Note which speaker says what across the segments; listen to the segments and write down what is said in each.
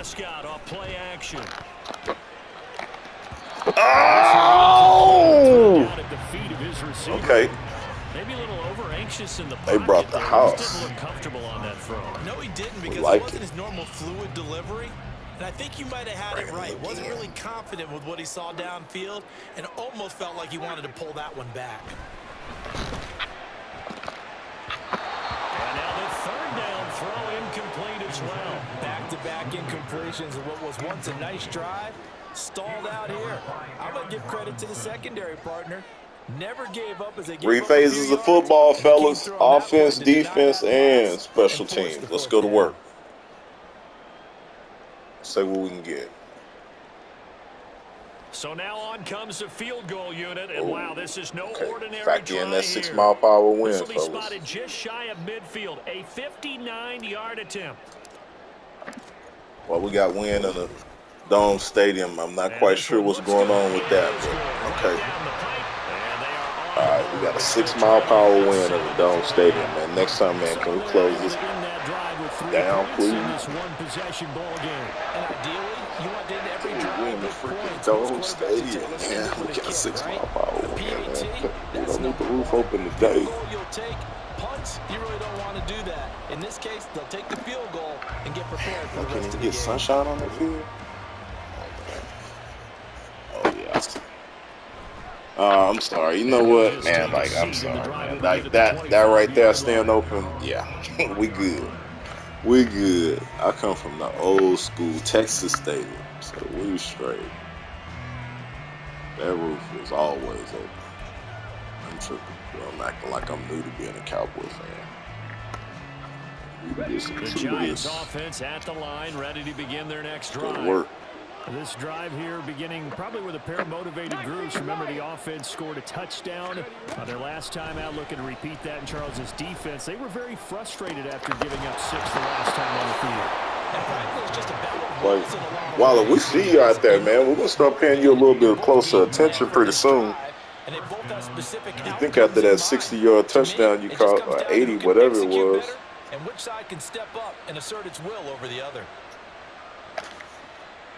Speaker 1: Prescott off play action.
Speaker 2: Oh! Okay.
Speaker 1: Maybe a little over anxious in the pocket.
Speaker 2: They brought the house.
Speaker 1: Didn't look comfortable on that throw.
Speaker 3: No, he didn't, because
Speaker 2: like
Speaker 3: it wasn't his normal fluid delivery. And I think you might have had it right. Wasn't really confident with what he saw downfield and almost felt like he wanted to pull that one back.
Speaker 1: And now the third down throw incomplete as well.
Speaker 3: Back-to-back incompletions of what was once a nice drive. Stalled out here. I'm going to give credit to the secondary partner. Never gave up as they gave
Speaker 2: 3 phases of football, fellas. Offense, defense, and special teams. Let's go to work. Say what we can get.
Speaker 1: So now on comes the field goal unit, and wow, this is no ordinary
Speaker 2: Factor in that
Speaker 1: try
Speaker 2: 6
Speaker 1: here.
Speaker 2: mile per hour win,
Speaker 1: This will be
Speaker 2: fellas.
Speaker 1: spotted just shy of midfield, a 59-yard attempt.
Speaker 2: Well, we got wind in the Dome Stadium. I'm not quite sure what's going on with that, but okay. All right, we got a 6 mile per hour wind in the Dome Stadium, man. Next time, man, can we close this down, please?
Speaker 3: And ideally, you want to end every drive
Speaker 2: We in the freaking Dome Stadium, man. We got a 6 mile per hour wind, man. We don't need the roof open today.
Speaker 3: You'll take punts. You really don't want to do that. In this case, they'll take the field goal and get prepared for the rest of the game.
Speaker 2: Get sunshine on the field? Oh, yeah. I'm sorry. You know what, man? Like, I'm sorry, man. Like, that right there, staying open, yeah. We good. We good. I come from the old school Texas Stadium, so we straight. That roof was always open. I'm tripping. I'm acting like I'm new to being a Cowboy fan.
Speaker 1: The Giants offense at the line, ready to begin their next drive.
Speaker 2: Good work.
Speaker 1: This drive here beginning probably with a pair of motivated groups. Remember, the offense scored a touchdown their last time out. Looking to repeat that in Charles's defense. They were very frustrated after giving up 6 the last time on the field.
Speaker 2: Like, Waller, we see you out there, man. We're going to start paying you a little bit closer attention pretty soon. You think after that 60-yard touchdown you caught, or 80, whatever it was.
Speaker 3: And which side can step up and assert its will over the other.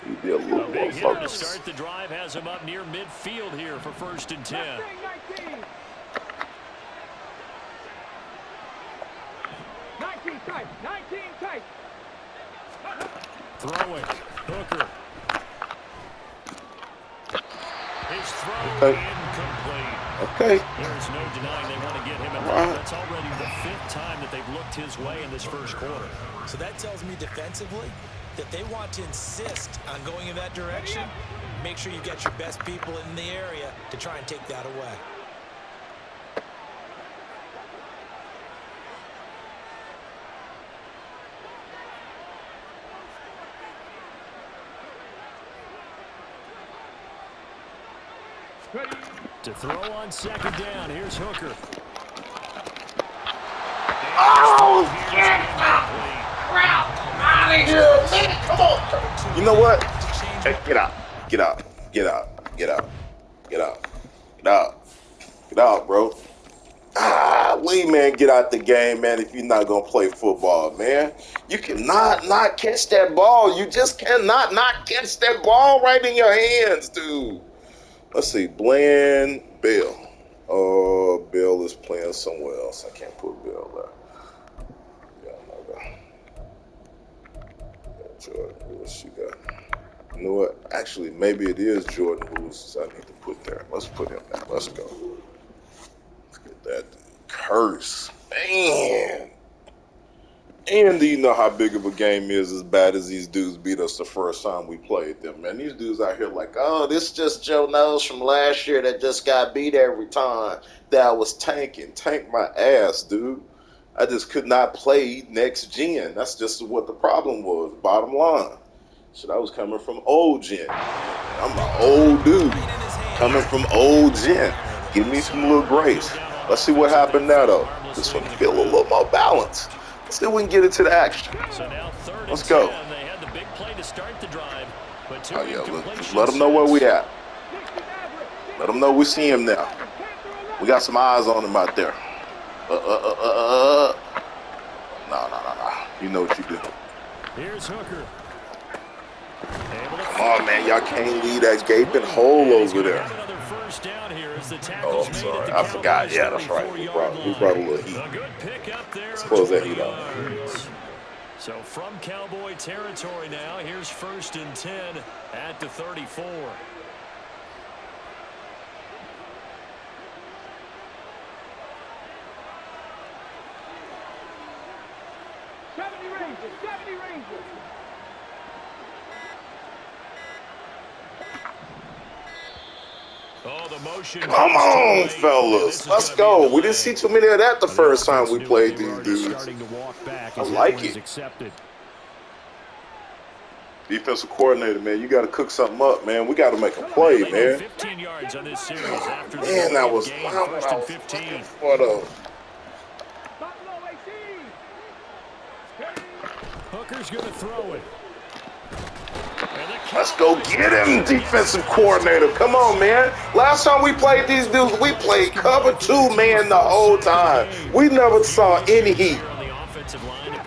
Speaker 2: He'd be a little more
Speaker 1: To
Speaker 2: focused.
Speaker 1: start the drive has him up near midfield here for 1st and 10.
Speaker 4: 19 tight.
Speaker 1: Throwing. Hooker. His throw incomplete.
Speaker 2: Okay.
Speaker 1: There's no denying they want to get him involved. That's already the 5th time that they've looked his way in this first quarter.
Speaker 3: So that tells me defensively that they want to insist on going in that direction. Make sure you get your best people in the area to try and take that away.
Speaker 1: To throw on 2nd down, here's Hooker.
Speaker 2: Oh, get out of here, man. Come on. You know what? Hey, get out. Get out. Get out. Get out. Get out. Get out. Get out, bro. Lee, man, get out the game, man, if you're not going to play football, man. You cannot not catch that ball. You just cannot not catch that ball right in your hands, dude. Let's see. Bland, Bill. Oh, Bill is playing somewhere else. I can't put Bill there. Jordan Lewis, you got. You know what? Actually, maybe it is Jordan Lewis I need to put there. Let's put him there. Let's go. Let's get that curse. Man. And do you know how big of a game is as bad as these dudes beat us the first time we played them? Man, these dudes out here like, oh, this is just Joe Nose from last year that just got beat every time that I was tanking. Tank my ass, dude. I just could not play next gen. That's just what the problem was, bottom line. Shit, I was coming from old gen. I'm an old dude coming from old gen. Give me some little grace. Let's see what happened now, though. This one feel a little more balanced. Let's see if we can get into the action. Let's go.
Speaker 1: They had the big play to start the drive, but
Speaker 2: Oh, yeah, let them know where we at. Let them know we see him now. We got some eyes on him out there. No. You know what you do.
Speaker 1: Here's Hooker.
Speaker 2: Come on, man. Y'all can't leave that gaping hole over there. Oh, I'm sorry. I forgot. Yeah, that's right. We brought a little heat. Let's close that heat off.
Speaker 1: So from Cowboy territory now, here's 1st and 10 at the 34. Oh, the motion.
Speaker 2: Come on, fellas. Let's go. We didn't see too many of that the first time we played these dudes. I like it. Defensive coordinator, man, you got to cook something up, man. We got to make a play, man.
Speaker 1: 15 yards on this series after the
Speaker 2: Man, that was
Speaker 1: game,
Speaker 2: what I was
Speaker 1: 15.
Speaker 2: looking for, though.
Speaker 1: Hooker's going to throw it.
Speaker 2: Let's go get him, defensive coordinator. Come on, man. Last time we played these dudes, we played cover 2 man the whole time. We never saw any heat.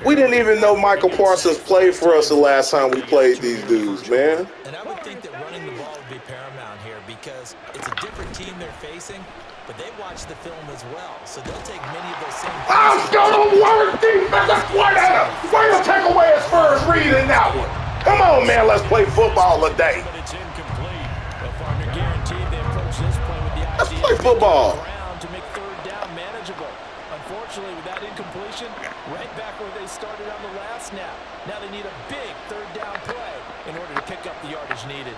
Speaker 2: We didn't even know Michael Parsons played for us the last time we played these dudes, man.
Speaker 3: And I would think that running the ball would be paramount here because it's a different team they're facing, but they watch the film as well, so they'll take many of those same.
Speaker 2: Let's go work defensive coordinator. Way to take away his first read in that one. Come on, man, let's play football today.
Speaker 1: But it's incomplete. The partner guaranteed they approach this play with the
Speaker 2: Let's
Speaker 1: idea
Speaker 2: play
Speaker 1: of
Speaker 2: football.
Speaker 1: to make 3rd down manageable. Unfortunately, with that incompletion, right back where they started on the last snap. Now they need a big 3rd down play in order to pick up the yardage needed.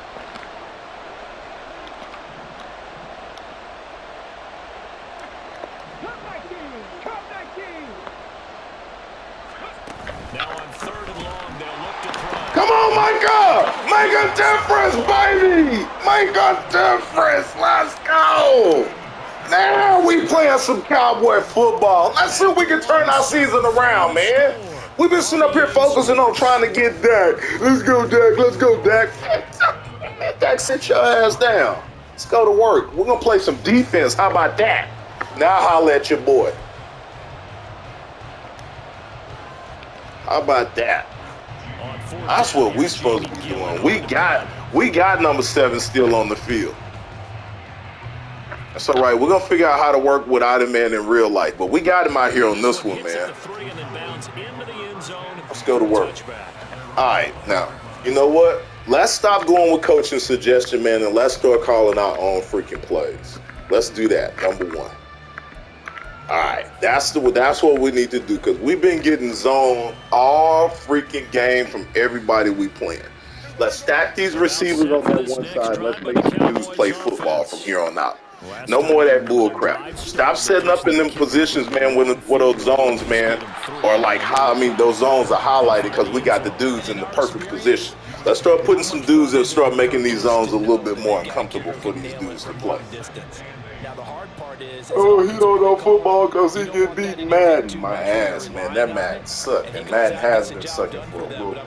Speaker 1: Now on 3rd and long, they'll look to throw.
Speaker 2: Come on, Micah. Make a difference, baby. Make a difference. Let's go. Now we playing some Cowboy football. Let's see if we can turn our season around, man. We've been sitting up here focusing on trying to get Dak. Let's go, Dak. Let's go, Dak. Dak, sit your ass down. Let's go to work. We're going to play some defense. How about that? Now holler at your boy. How about that? That's what we supposed to be doing. We got number 7 still on the field. That's all right. We're going to figure out how to work without him, man, in real life. But we got him out here on this one, man. Let's go to work. All right. Now, you know what? Let's stop going with coaching suggestion, man, and let's start calling our own freaking plays. Let's do that, number 1. All right. That's what we need to do because we've been getting zoned all freaking game from everybody we playing. Let's stack these receivers on that one side. Let's make the dudes play football from here on out. No more of that bull crap. Stop setting up in them positions, man, where those zones, man, are like, those zones are highlighted because we got the dudes in the perfect position. Let's start putting some dudes that start making these zones a little bit more uncomfortable for these dudes to play.
Speaker 3: Now the hard part is
Speaker 2: oh, he don't know football because he get beat Madden. My ass, man. That Madden sucked. And Madden has been sucking for a little bit.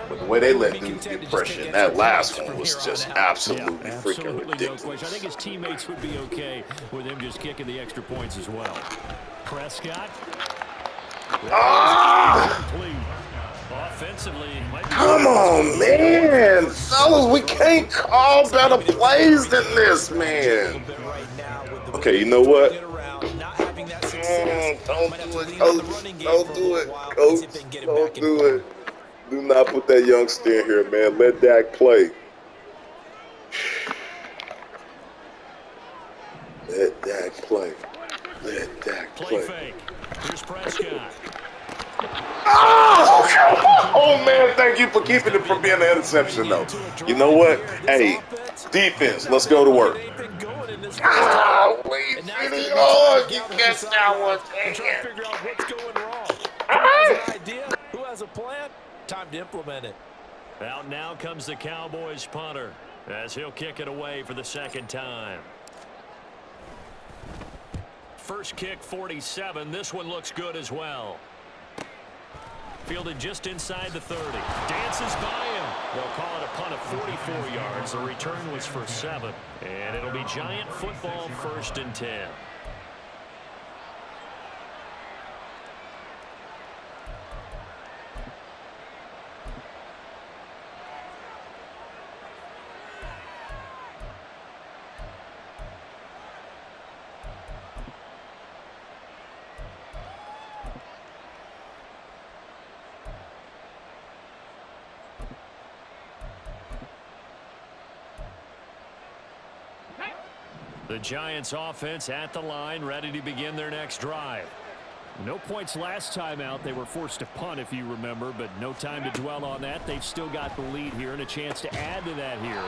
Speaker 2: But the way they let dudes get pressure in that last one was just absolutely freaking ridiculous.
Speaker 1: I think his teammates would be okay with him just kicking the extra points as well. Prescott. Offensively,
Speaker 2: come on, man. Fellas, we can't call better plays than this, man. Okay, you know what? Don't do it, coach. Don't do it, coach. Don't do it. Do not put that youngster in here, man. Let Dak play. Let Dak play. Let Dak play.
Speaker 1: Fake. Here's Prescott.
Speaker 2: Oh, man, thank you for keeping it from being an interception, though. You know what? Hey, defense, let's go to work. Wait, you catch that one.
Speaker 3: Trying to figure out what's going wrong. Who has an idea? Who has a plan? Time to implement it.
Speaker 1: Out now comes the Cowboys punter as he'll kick it away for the 2nd time. First kick, 47. This one looks good as well. Fielded just inside the 30. Dances by him. They'll call it a punt of 44 yards. The return was for 7. And it'll be Giant football, 1st and 10. The Giants offense at the line, ready to begin their next drive. No points last time out. They were forced to punt, if you remember, but no time to dwell on that. They've still got the lead here and a chance to add to that here.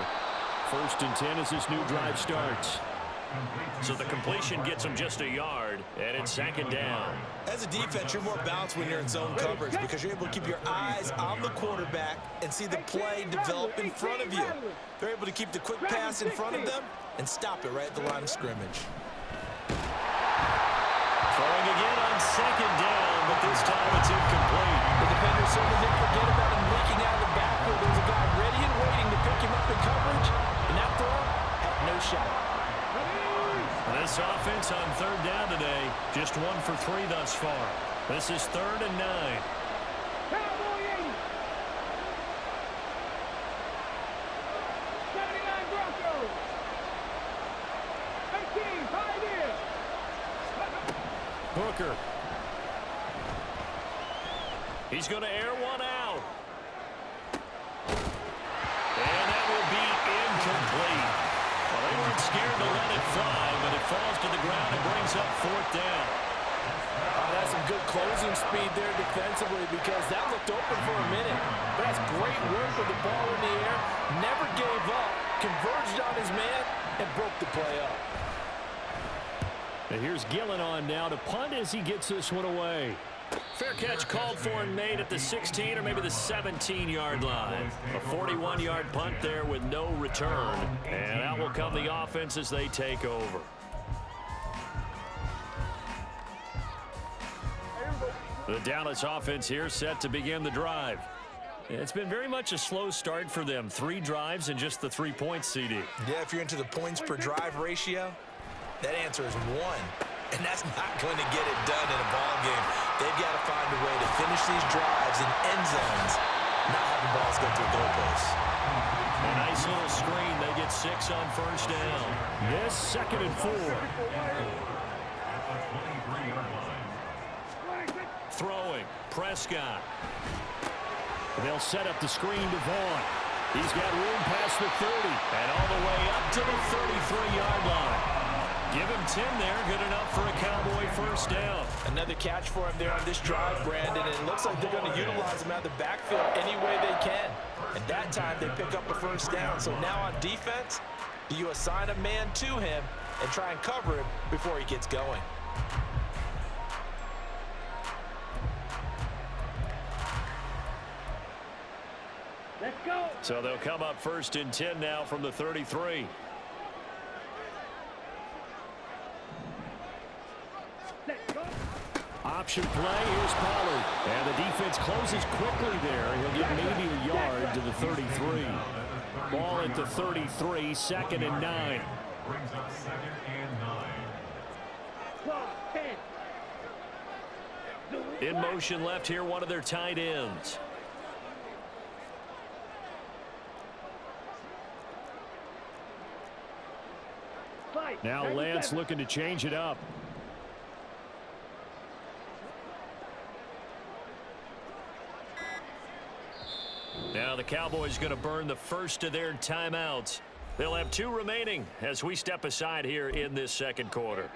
Speaker 1: 1st and 10 as this new drive starts.
Speaker 5: So the completion gets them just a yard, and it's 2nd down.
Speaker 3: As a defense, you're more balanced when you're in zone coverage because you're able to keep your eyes on the quarterback and see the play develop in front of you. They're able to keep the quick pass in front of them and stop it right at the line of scrimmage.
Speaker 5: Throwing again on 2nd down, but this time it's incomplete.
Speaker 3: The defender certainly didn't forget about him leaking out of the backfield. There was a guy ready and waiting to pick him up in coverage, and that throw had no shot.
Speaker 1: This offense on 3rd down today, just 1 for 3 thus far. This is 3rd and 9.
Speaker 4: Cowboy 80. 79 Broncos. 18, Pioneers.
Speaker 1: Hooker. He's going to air one out. And that will be incomplete. Well, they weren't scared to let it fly, but it falls to the ground and brings up 4th down.
Speaker 3: That's some good closing speed there defensively because that looked open for a minute. But that's great work with the ball in the air. Never gave up, converged on his man, and broke the play up.
Speaker 1: And here's Gillen on now to punt as he gets this one away.
Speaker 5: Fair catch called for and made at the 16 or maybe the 17-yard line.
Speaker 1: A 41-yard punt there with no return. And out will come the offense as they take over. The Dallas offense here set to begin the drive. It's been very much a slow start for them. 3 drives and just the 3 points, CD.
Speaker 3: Yeah, if you're into the points per drive ratio, that answer is 1. And that's not going to get it done in a ball game. They've got to find a way to finish these drives in end zones, not having balls go through goalposts.
Speaker 1: A nice little screen. They get 6 on 1st down. This 2nd and 4. Throwing. Prescott. They'll set up the screen to Vaughn. He's got room past the 30 and all the way up to the 33-yard line. Give him 10 there, good enough for a Cowboy 1st down.
Speaker 3: Another catch for him there on this drive, Brandon, and it looks like they're going to utilize him out of the backfield any way they can. And that time they pick up a 1st down. So now on defense, do you assign a man to him and try and cover him before he gets going?
Speaker 4: Let's go.
Speaker 1: So they'll come up 1st and 10 now from the 33. Option play, here's Pollard. And the defense closes quickly there. He'll get maybe a yard to the 33. Ball at the 33, 2nd and 9.
Speaker 4: Brings up 2nd and 9.
Speaker 1: In motion left here, one of their tight ends. Now Lance looking to change it up. Now the Cowboys going to burn the first of their timeouts. They'll have 2 remaining as we step aside here in this 2nd quarter.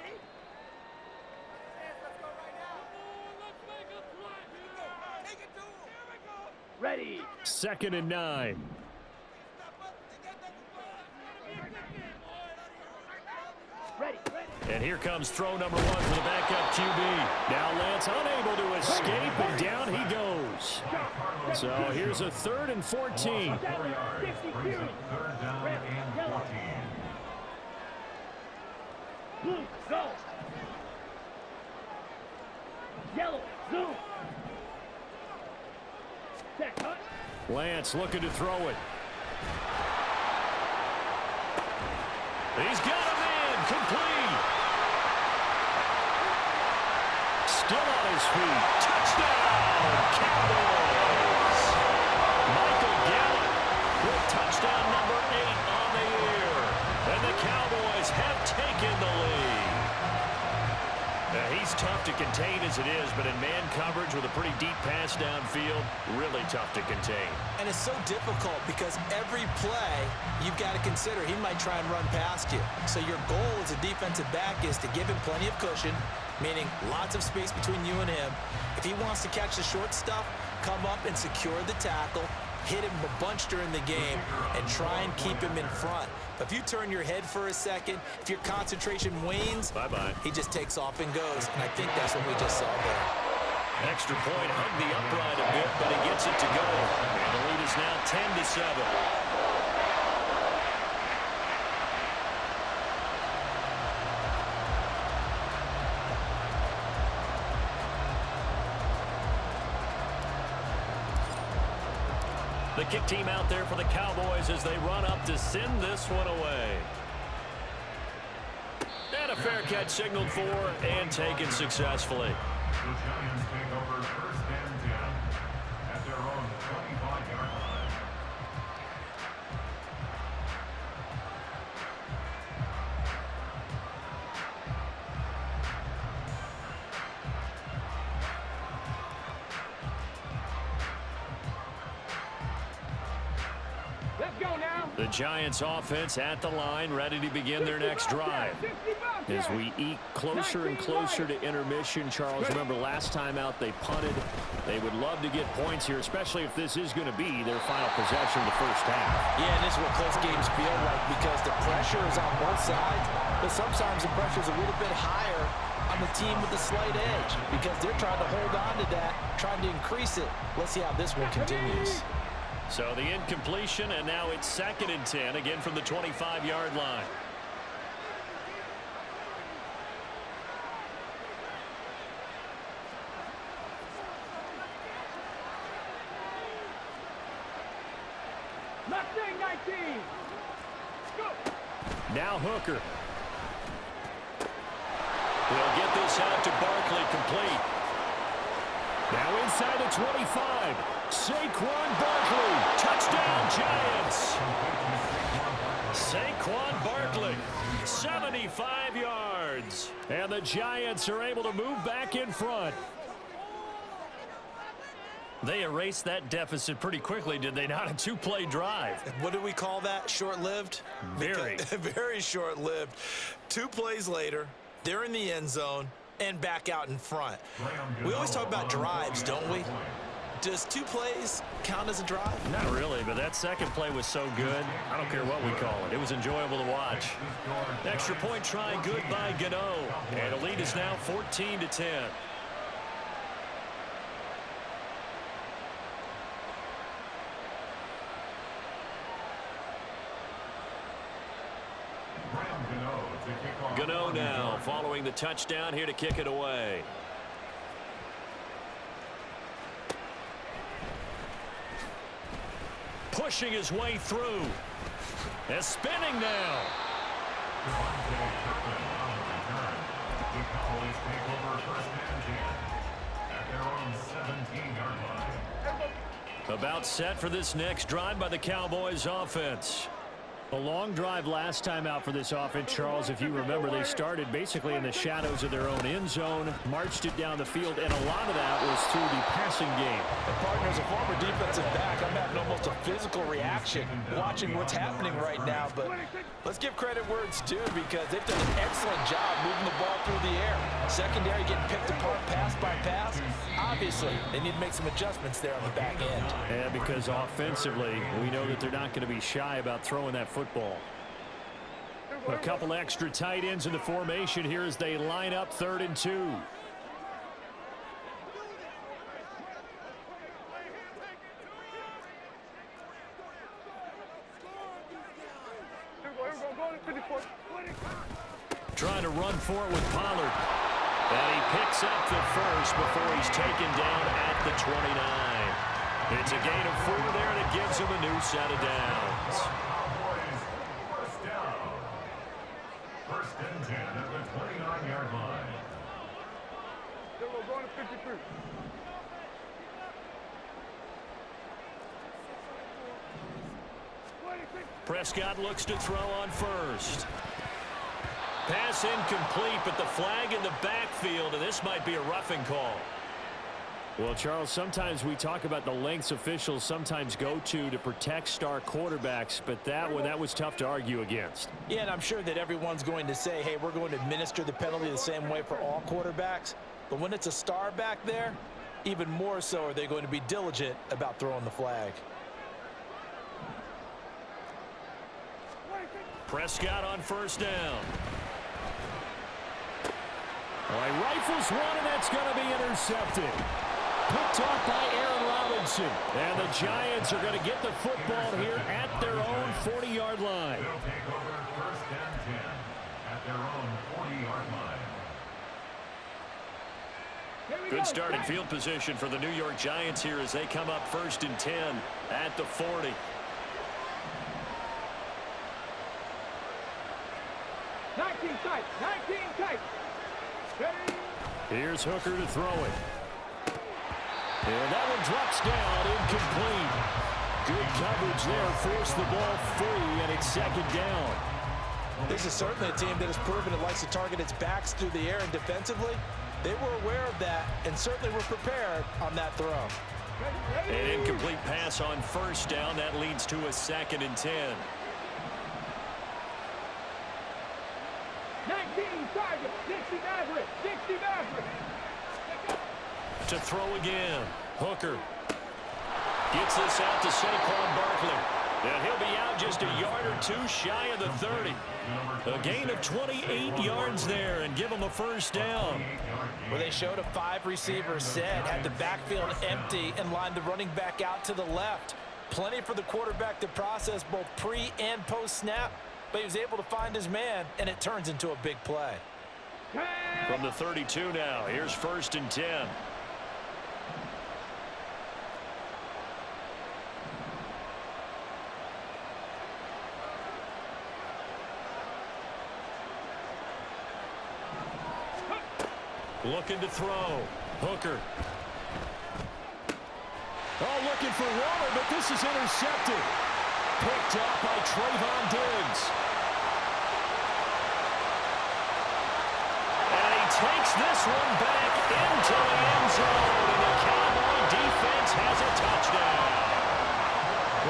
Speaker 4: Ready.
Speaker 1: 2nd and 9.
Speaker 4: Ready.
Speaker 1: And here comes throw number 1 for the backup QB. Now Lance unable to escape, and down he goes. So here's a 3rd and 14.
Speaker 4: Blue, go. Yellow, zoom. Set, cut.
Speaker 1: Lance looking to throw it. He's got him in, complete. Still on his feet. Touchdown, Cowboys. Michael Gallup with touchdown number 8 on the year. And the Cowboys have taken the lead. Now, he's tough to contend contain as it is, but in man coverage with a pretty deep pass downfield, really tough to contain.
Speaker 3: And it's so difficult because every play you've got to consider he might try and run past you. So your goal as a defensive back is to give him plenty of cushion, meaning lots of space between you and him. If he wants to catch the short stuff, come up and secure the tackle, hit him a bunch during the game, and try and keep him in front. But if you turn your head for a second, if your concentration wanes,
Speaker 1: bye-bye,
Speaker 3: he just takes off and goes. And I think that's what we just saw there.
Speaker 1: Extra point, hug the upright a bit, but he gets it to go. And the lead is now 10-7. The kick team out there for the Cowboys as they run up to send this one away. And a fair catch signaled for and taken successfully.
Speaker 6: The Giants take over first and 10 at their own 25-yard line.
Speaker 4: Let's go now.
Speaker 1: The Giants offense at the line, ready to begin their next drive. As we eke closer and closer to intermission, Charles, remember last time out they punted. They would love to get points here, especially if this is going to be their final possession of the first half.
Speaker 3: Yeah, and this is what close games feel like because the pressure is on both sides, but sometimes the pressure is a little bit higher on the team with the slight edge because they're trying to hold on to that, trying to increase it. Let's see how this one continues.
Speaker 1: So the incompletion, and now it's 2nd and 10, again from the 25-yard line.
Speaker 4: Mustang 19. Go.
Speaker 1: Now Hooker. He'll get this out to Barkley, complete. Now inside the 25. Saquon Barkley. Touchdown, Giants. Saquon Barkley, 75 yards. And the Giants are able to move back in front. They erased that deficit pretty quickly, did they not? A 2-play drive.
Speaker 3: What do we call that? Short-lived?
Speaker 1: Very.
Speaker 3: Very short-lived. 2 plays later, they're in the end zone and back out in front. We always talk about drives, don't we? Does 2 plays count as a drive?
Speaker 1: Not really, but that second play was so good. I don't care what we call it. It was enjoyable to watch. Extra point try good by Gano. And the lead is now 14-10. Gano now following the touchdown here to kick it away. Pushing his way through. And spinning now.
Speaker 6: The Cowboys take over first and 10 at their own 17-yard line.
Speaker 1: About set for this next drive by the Cowboys offense. A long drive last time out for this offense, Charles. If you remember, they started basically in the shadows of their own end zone, marched it down the field, and a lot of that was through the passing game.
Speaker 3: And partner, as a former defensive back, I'm having almost a physical reaction watching what's happening right now. But let's give credit where it's due because they've done an excellent job moving the ball through the air. Secondary getting picked apart pass by pass. Obviously, they need to make some adjustments there on the back end.
Speaker 1: Yeah, because offensively, we know that they're not going to be shy about throwing that football. A couple extra tight ends in the formation here as they line up 3rd and 2. Trying to run for it with Pollard. And he picks up the first before he's taken down at the 29. It's a gain of 4 there, and it gives him a new set of downs.
Speaker 6: First down. First and 10 at the 29-yard line.
Speaker 4: We're going to 53.
Speaker 1: Prescott looks to throw on first.
Speaker 5: Pass incomplete, but the flag in the backfield, and this might be a roughing call.
Speaker 1: Well, Charles, sometimes we talk about the lengths officials sometimes go to protect star quarterbacks, but that one, that was tough to argue against.
Speaker 3: Yeah, and I'm sure that everyone's going to say, hey, we're going to administer the penalty the same way for all quarterbacks. But when it's a star back there, even more so are they going to be diligent about throwing the flag.
Speaker 5: Prescott on first down.
Speaker 1: All right, rifles one, and that's going to be intercepted. Picked off by Aaron Robinson. And the Giants are going to get the football here at their own 40-yard line.
Speaker 6: They'll take over first and 10 at their own 40-yard line.
Speaker 5: Good starting field position for the New York Giants here as they come up first and 10 at the 40.
Speaker 4: Tight. 19 tight.
Speaker 1: Here's Hooker to throw it. And that one drops down, incomplete. Good coverage there, forced the ball free, and it's second down.
Speaker 3: This is certainly a team that has proven it likes to target its backs through the air, and defensively, they were aware of that and certainly were prepared on that throw.
Speaker 5: An incomplete pass on first down. That leads to a second and 10.
Speaker 4: 19 target. 60 average. 60 average.
Speaker 5: To throw again. Hooker gets this out to Saquon Barkley. And he'll be out just a yard or two shy of the 30. A gain of 28 yards there and give him a first down.
Speaker 3: Where they showed a 5-receiver set, had the backfield empty, and lined the running back out to the left. Plenty for the quarterback to process both pre- and post-snap, but he was able to find his man, and it turns into a big play.
Speaker 5: From the 32 now, here's first and 10. Looking to throw. Hooker.
Speaker 1: Oh, looking for Waller, but this is intercepted. Picked up by Trayvon Diggs.
Speaker 5: And he takes this one back into the end zone. And the Cowboy defense has a touchdown.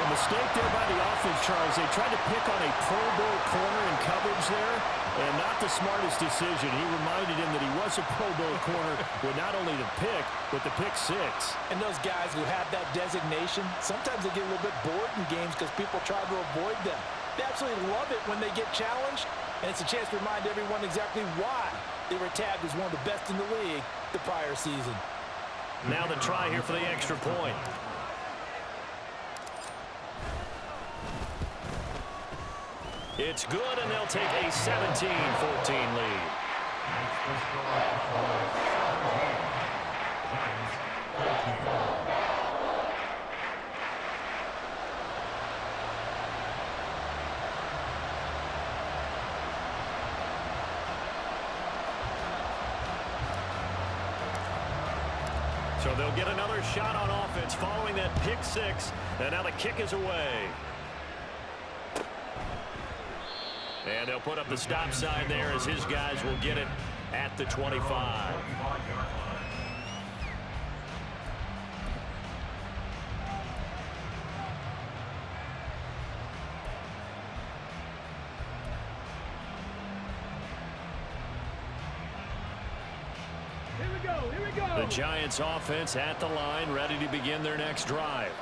Speaker 1: Well, mistake there by the offense, Charles. They tried to pick on a Pro Bowl corner in coverage there, and not the smartest decision. He reminded him that he was a Pro Bowl corner with not only the pick, but the pick six.
Speaker 3: And those guys who have that designation, sometimes they get a little bit bored in games because people try to avoid them. They absolutely love it when they get challenged, and it's a chance to remind everyone exactly why they were tagged as one of the best in the league the prior season.
Speaker 5: Now the try here for the extra point. It's good, and they'll take a 17-14 lead. So they'll get another shot on offense following that pick six, and now the kick is away. And they'll put up the stop sign there as his guys will get it at the 25.
Speaker 4: Here we go.
Speaker 1: The Giants offense at the line, ready to begin their next drive.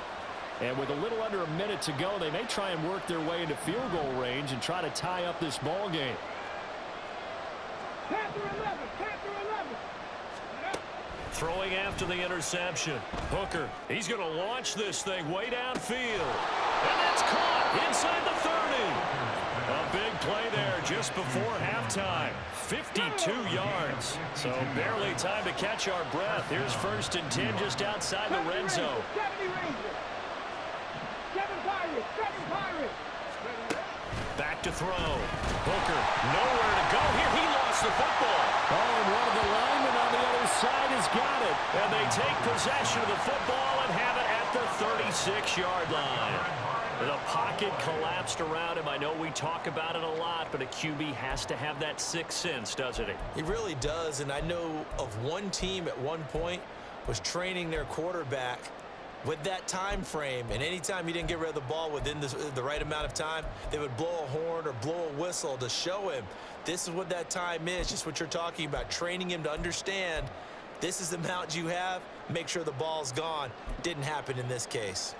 Speaker 1: And with a little under a minute to go, they may try and work their way into field goal range and try to tie up this ball game.
Speaker 4: Panther 11.
Speaker 5: Throwing after the interception. Hooker, he's going to launch this thing way downfield. And that's caught inside the 30. A big play there just before halftime. 52 yards. So barely time to catch our breath. Here's first and 10 just outside the red zone.
Speaker 4: 70 Rangers. 7 Pirates.
Speaker 5: Back to throw. Hooker, nowhere to go here. He lost the football.
Speaker 1: Oh, and one of the linemen on the other side has got it.
Speaker 5: And they take possession of the football and have it at the 36-yard line. The pocket collapsed around him. I know we talk about it a lot, but a QB has to have that sixth sense, doesn't he?
Speaker 3: He really does, and I know of one team at one point was training their quarterback with that time frame, and anytime he didn't get rid of the ball within the right amount of time, they would blow a horn or blow a whistle to show him this is what that time is, just what you're talking about, training him to understand this is the amount you have, make sure the ball's gone. Didn't happen in this case.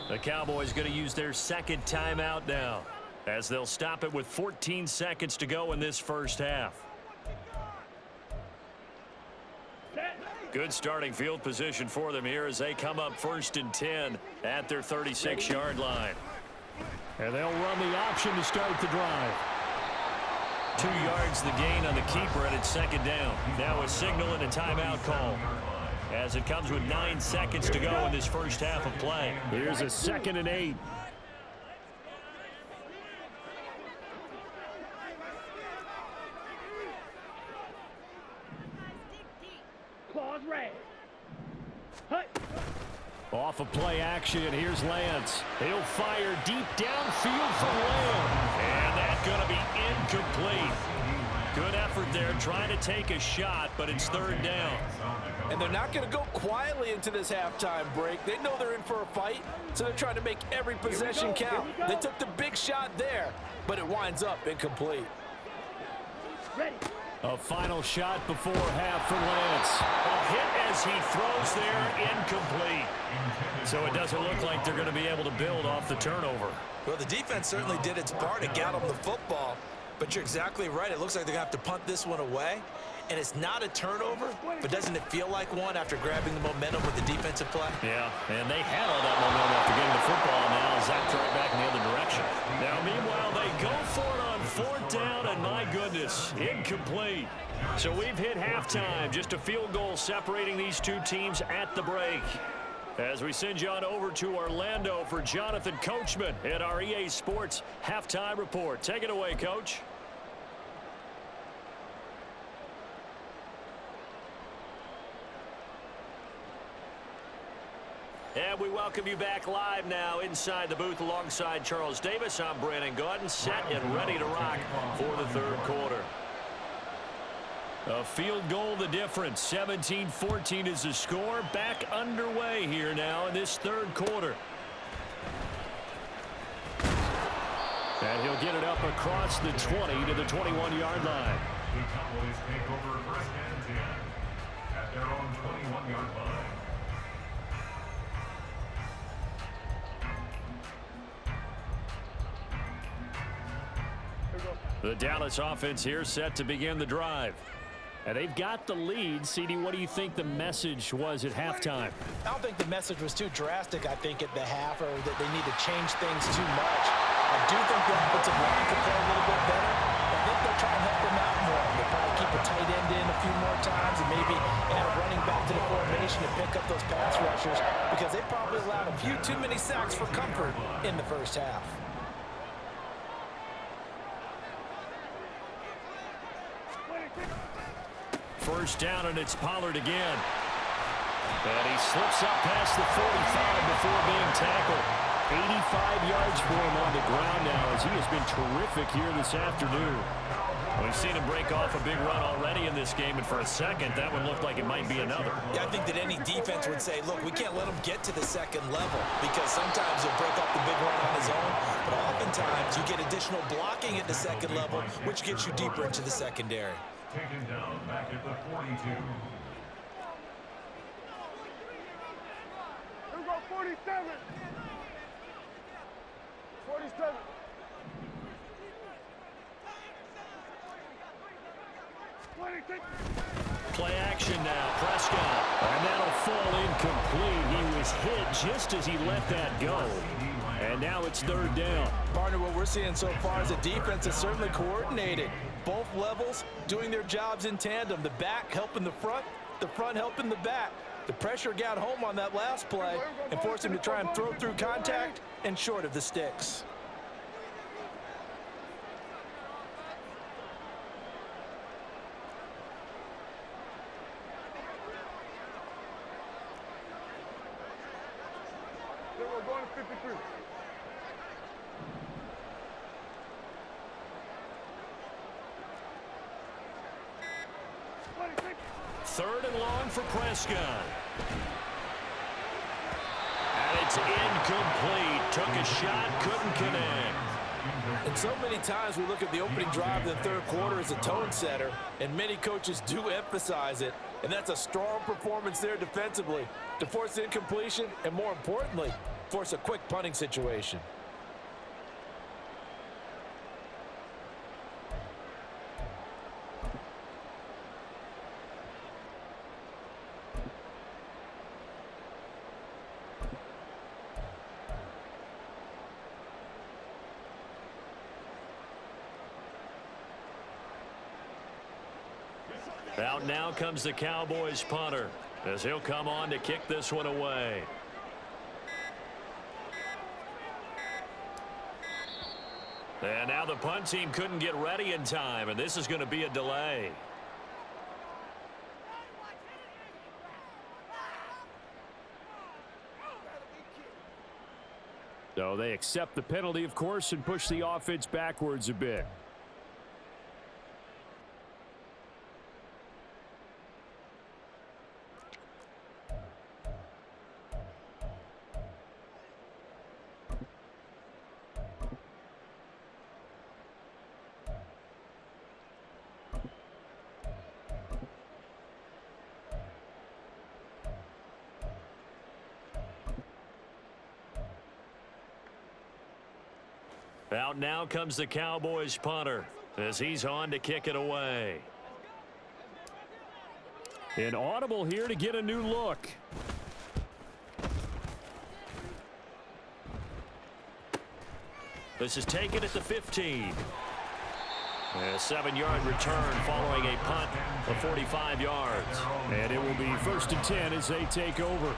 Speaker 5: The Cowboys going to use their second timeout now, as they'll stop it with 14 seconds to go in this first half. Good starting field position for them here as they come up 1st and 10 at their 36-yard line.
Speaker 1: And they'll run the option to start the drive.
Speaker 5: 2 yards the gain on the keeper, and it's second down. Now a signal and a timeout call, as it comes with 9 seconds to go in this first half of play.
Speaker 1: Here's a 2nd and 8.
Speaker 4: Claws red. Hut.
Speaker 1: Off of play action, here's Lance. He'll fire deep downfield for Lamb.
Speaker 5: And that's going to be incomplete. Good effort there, trying to take a shot, but it's 3rd down.
Speaker 3: And they're not going to go quietly into this halftime break. They know they're in for a fight, so they're trying to make every possession count. They took the big shot there, but it winds up incomplete.
Speaker 4: Ready.
Speaker 1: A final shot before half for Lance.
Speaker 5: A hit as he throws there, incomplete. So it doesn't look like they're going to be able to build off the turnover.
Speaker 3: Well, the defense certainly did its part to get them the football, but you're exactly right. It looks like they're going to have to punt this one away. And it's not a turnover, but doesn't it feel like one after grabbing the momentum with the defensive play?
Speaker 5: Yeah, and they had all that momentum after getting the football. Now zapped right back in the other direction. Now, meanwhile, they go for it on 4th down, and my goodness, incomplete. So we've hit halftime. Just a field goal separating these two teams at the break. As we send you on over to Orlando for Jonathan Coachman at our EA Sports Halftime Report. Take it away, Coach. And we welcome you back live now inside the booth alongside Charles Davis. I'm Brandon Gaudin, set and ready to rock for the 3rd quarter. A field goal the difference. 17-14 is the score. Back underway here now in this 3rd quarter.
Speaker 1: And he'll get it up across the 20 to the 21-yard line.
Speaker 6: The Cowboys take over 1st and 10 at their own 21-yard line.
Speaker 1: The Dallas offense here set to begin the drive. And they've got the lead. CD, what do you think the message was at halftime?
Speaker 3: I don't think the message was too drastic, I think, at the half, or that they need to change things too much. I do think the offensive line could play a little bit better. I think they'll try and help them out more. They'll probably keep a tight end in a few more times and maybe add a running back to the formation and pick up those pass rushers, because they probably allowed a few too many sacks for comfort in the first half.
Speaker 1: First down, and it's Pollard again. And he slips up past the 45 before being tackled. 85 yards for him on the ground now, as he has been terrific here this afternoon.
Speaker 5: We've seen him break off a big run already in this game, and for a second, that one looked like it might be another.
Speaker 3: Yeah, I think that any defense would say, look, we can't let him get to the 2nd level, because sometimes he'll break off the big run on his own, but oftentimes you get additional blocking at the 2nd level, which gets you deeper into the secondary.
Speaker 6: Taken down back at the 42.
Speaker 4: Here we go, 47. 47.
Speaker 1: Play action now, Prescott. And that'll fall incomplete. He was hit just as he let that go. And now it's 3rd down.
Speaker 3: Partner, what we're seeing so far is a defense that's certainly coordinated. Both levels doing their jobs in tandem. The back helping the front helping the back. The pressure got home on that last play and forced him to try and throw through contact and short of the sticks.
Speaker 4: 53.
Speaker 5: Third and long for Prescott. And it's incomplete. Took a shot, couldn't connect.
Speaker 3: And so many times we look at the opening drive of the third quarter as a tone setter, and many coaches do emphasize it. And that's a strong performance there defensively to force incompletion and, more importantly, force a quick punting situation.
Speaker 5: Out now comes the Cowboys punter as he'll come on to kick this one away. And now the punt team couldn't get ready in time, and this is going to be a delay.
Speaker 1: So they accept the penalty, of course, and push the offense backwards a bit.
Speaker 5: Out now comes the Cowboys punter as he's on to kick it away.
Speaker 1: An audible here to get a new look.
Speaker 5: This is taken at the 15. A 7-yard return following a punt of 45 yards.
Speaker 1: And it will be 1st and 10 as they take over.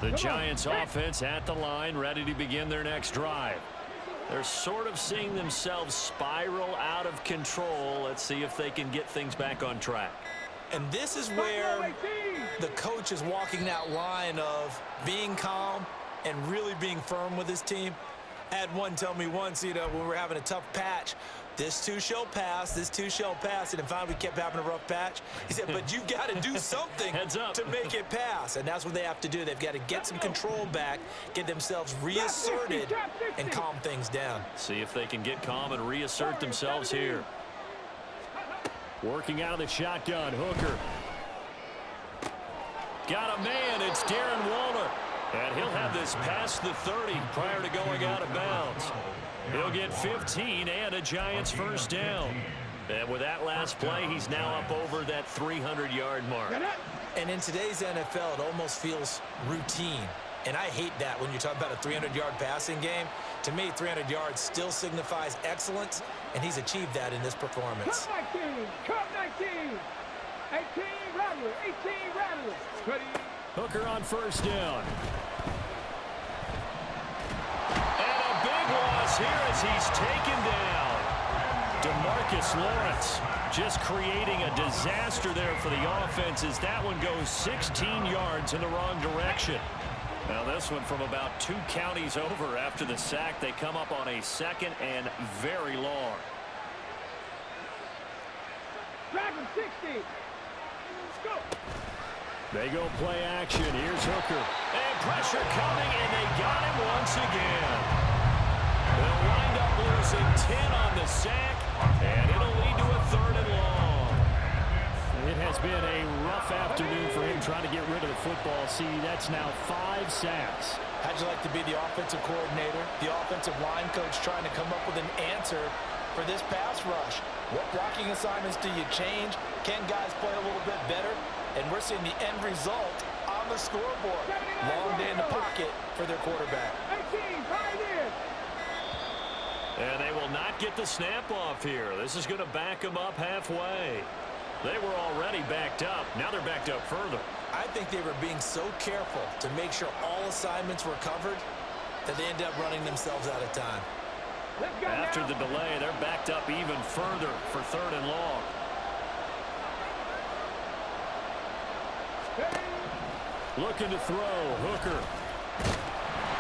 Speaker 5: The Giants offense at the line, ready to begin their next drive. They're sort of seeing themselves spiral out of control. Let's see if they can get things back on track.
Speaker 3: And this is where the coach is walking that line of being calm and really being firm with his team. I had one tell me once, when we were having a tough patch, this too shall pass, this too shall pass. And finally we kept having a rough patch. He said, but you've got to do something to make it pass. And that's what they have to do. They've got to get some control back, get themselves reasserted, and calm things down.
Speaker 5: See if they can get calm and reassert themselves here.
Speaker 1: Working out of the shotgun, Hooker.
Speaker 5: Got a man, it's Darren Waller. And he'll have this past the 30 prior to going out of bounds. He'll get 15 and a Giants first down. And with that last play, he's now up over that 300-yard mark.
Speaker 3: And in today's NFL, it almost feels routine. And I hate that when you talk about a 300-yard passing game. To me, 300 yards still signifies excellence, and he's achieved that in this performance.
Speaker 4: Cut 19, cut 19. 18, Rattler, 18, Rattler.
Speaker 1: Hooker on first down.
Speaker 5: And a big loss here as he's taken down. DeMarcus Lawrence just creating a disaster there for the offense as that one goes 16 yards in the wrong direction. Now this one from about 2 counties over after the sack. They come up on a 2nd and very long.
Speaker 4: Dragon 60. Let's go.
Speaker 1: They go play action. Here's Hooker.
Speaker 5: And pressure coming, and they got him once again. They'll wind up losing 10 on the sack, and it'll lead to a 3rd and long.
Speaker 1: It has been a rough afternoon for him trying to get rid of the football. See, that's now 5 sacks.
Speaker 3: How'd you like to be the offensive coordinator, the offensive line coach trying to come up with an answer for this pass rush? What blocking assignments do you change? Can guys play a little bit better? And we're seeing the end result on the scoreboard. Long day in the pocket for their quarterback.
Speaker 4: 18, right in.
Speaker 5: And they will not get the snap off here. This is going to back them up halfway. They were already backed up. Now they're backed up further.
Speaker 3: I think they were being so careful to make sure all assignments were covered that they end up running themselves out of time.
Speaker 1: After the delay, they're backed up even further for 3rd and long. Looking to throw, Hooker.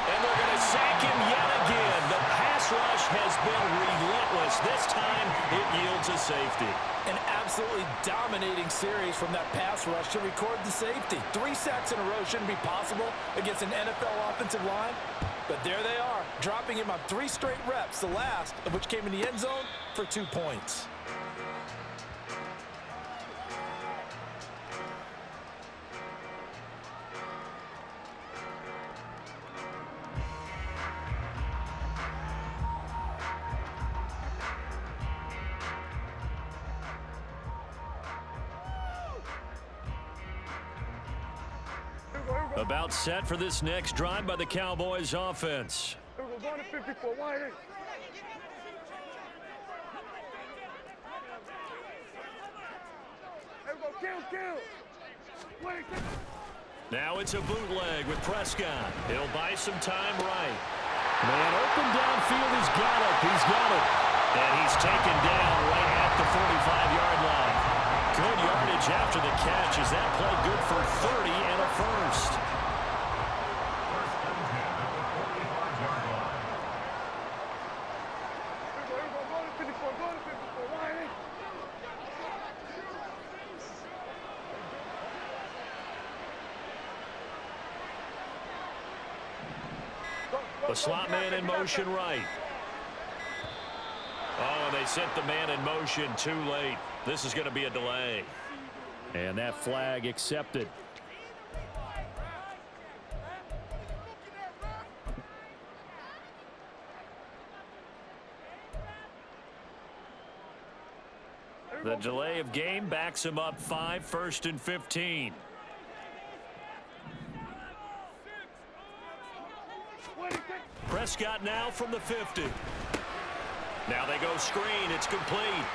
Speaker 5: And they're going to sack him yet again. The pass rush has been relentless. This time, it yields a safety.
Speaker 3: An absolutely dominating series from that pass rush to record the safety. 3 sacks in a row shouldn't be possible against an NFL offensive line. But there they are, dropping him on 3 straight reps, the last of which came in the end zone for 2 points.
Speaker 1: About set for this next drive by the Cowboys offense.
Speaker 4: Here we go, going to 54, wide in. Here we go, kill. Wait.
Speaker 1: Now it's a bootleg with Prescott. He'll buy some time right. Man open downfield, he's got it. And he's taken down right at the 45-yard line. Good yardage after the catch. Is that play good for 30 and a first? The slot man in motion right. Oh, they sent the man in motion too late. This is going to be a delay. And that flag accepted. The delay of game backs him up 5, 1st and 15. Prescott now from the 50. Now they go screen. It's complete.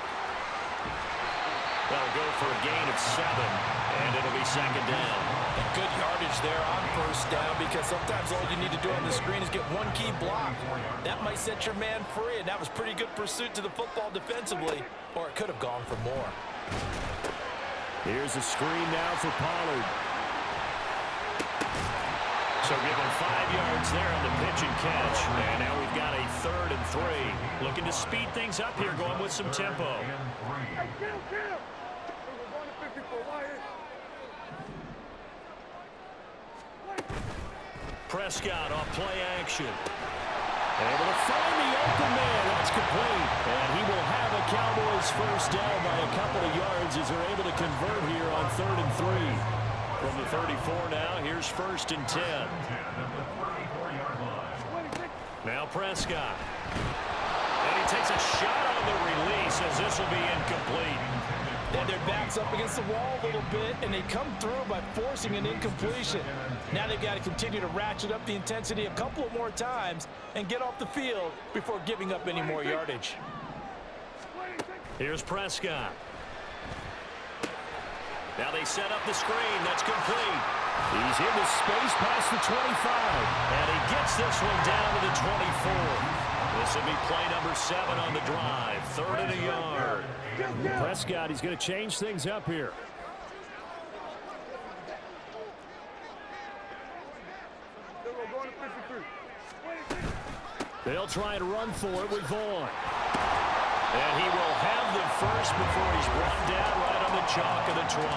Speaker 1: That'll go for a gain of 7, and it'll be 2nd down.
Speaker 3: And good yardage there on 1st down, because sometimes all you need to do on the screen is get one key block. That might set your man free, and that was pretty good pursuit to the football defensively, or it could have gone for more.
Speaker 1: Here's a screen now for Pollard. So give him 5 yards there on the pitch and catch. And now we've got a 3rd and 3. Looking to speed things up here, going with some tempo. Prescott off play action. Able to find the open man. That's complete. And he will have a Cowboys 1st down by a couple of yards as they're able to convert here on 3rd and 3. From the 34 now, here's 1st and 10. Now Prescott. And he takes a shot on the release as this will be incomplete.
Speaker 3: And their back's up against the wall a little bit, and they come through by forcing an incompletion. Now they've got to continue to ratchet up the intensity a couple of more times and get off the field before giving up any more yardage.
Speaker 1: Here's Prescott. Now they set up the screen. That's complete. He's into space past the 25. And he gets this one down to the 24. This will be play number 7 on the drive. 3rd and a yard. Prescott, he's going to change things up here. They'll try and run for it with Vaughn. And he will have the first before he's brought down right on the chalk of the 20.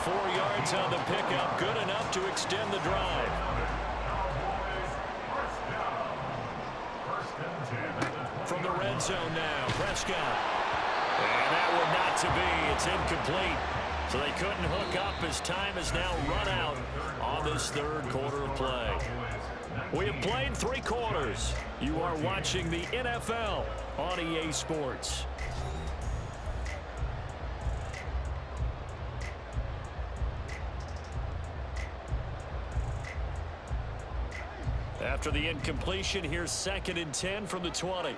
Speaker 1: 4 yards on the pickup, good enough to extend the drive. From the red zone now, Prescott. And that one not to be. It's incomplete. So they couldn't hook up as time has now run out on this 3rd quarter of play. We have played 3 quarters. You are watching the NFL on EA Sports. After the incompletion, here's 2nd and 10 from the 20.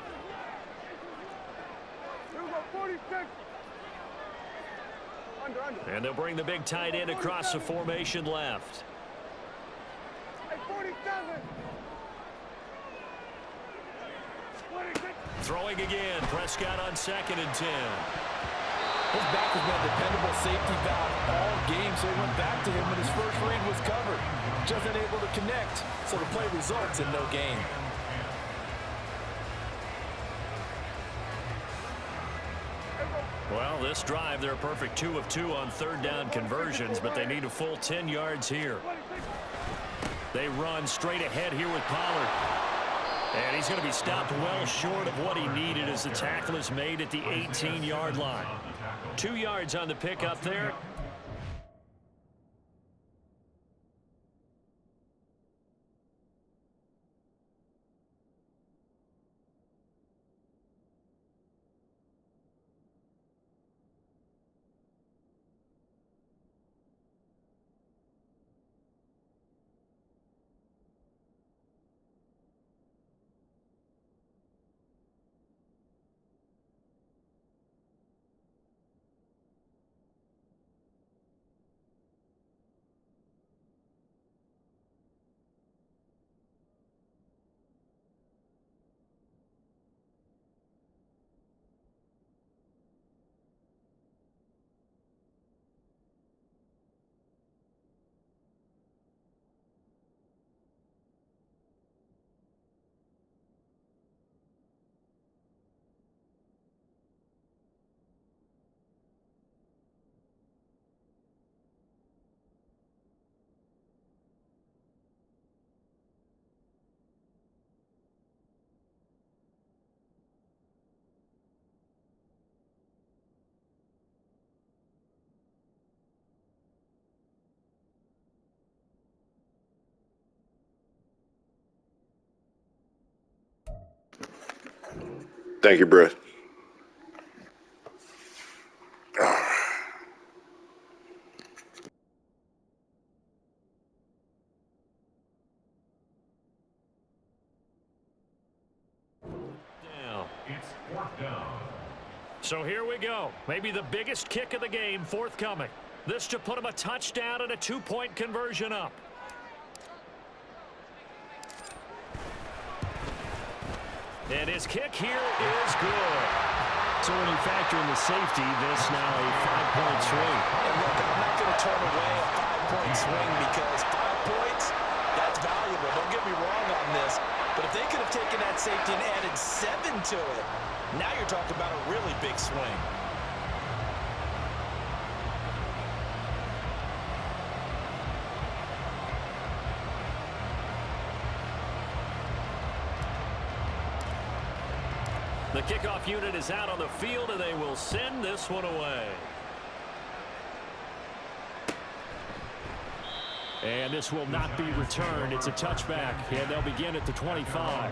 Speaker 5: And they'll bring the big tight end across the formation left.
Speaker 4: Hey, 47.
Speaker 5: Throwing again. Prescott on 2nd and 10.
Speaker 3: His back has been a dependable safety valve all game, so he went back to him when his first read was covered. Just unable to connect, so the play results in no gain.
Speaker 5: Well, this drive, they're a perfect 2 of 2 on 3rd down conversions, but they need a full 10 yards here. They run straight ahead here with Pollard. And he's going to be stopped well short of what he needed as the tackle is made at the 18-yard line. 2 yards on the pickup there.
Speaker 2: Thank you, Brett.
Speaker 6: It's 4th down.
Speaker 5: So here we go. Maybe the biggest kick of the game forthcoming. This to put him a touchdown and a 2-point conversion up. And his kick here is good.
Speaker 1: So when you factor in the safety, this now a 5-point swing.
Speaker 3: And look, I'm not going to turn away a 5-point swing because 5 points, that's valuable. Don't get me wrong on this. But if they could have taken that safety and added 7 to it, now you're talking about a really big swing.
Speaker 5: The kickoff unit is out on the field, and they will send this one away.
Speaker 1: And this will not be returned. It's a touchback, and they'll begin at the 25.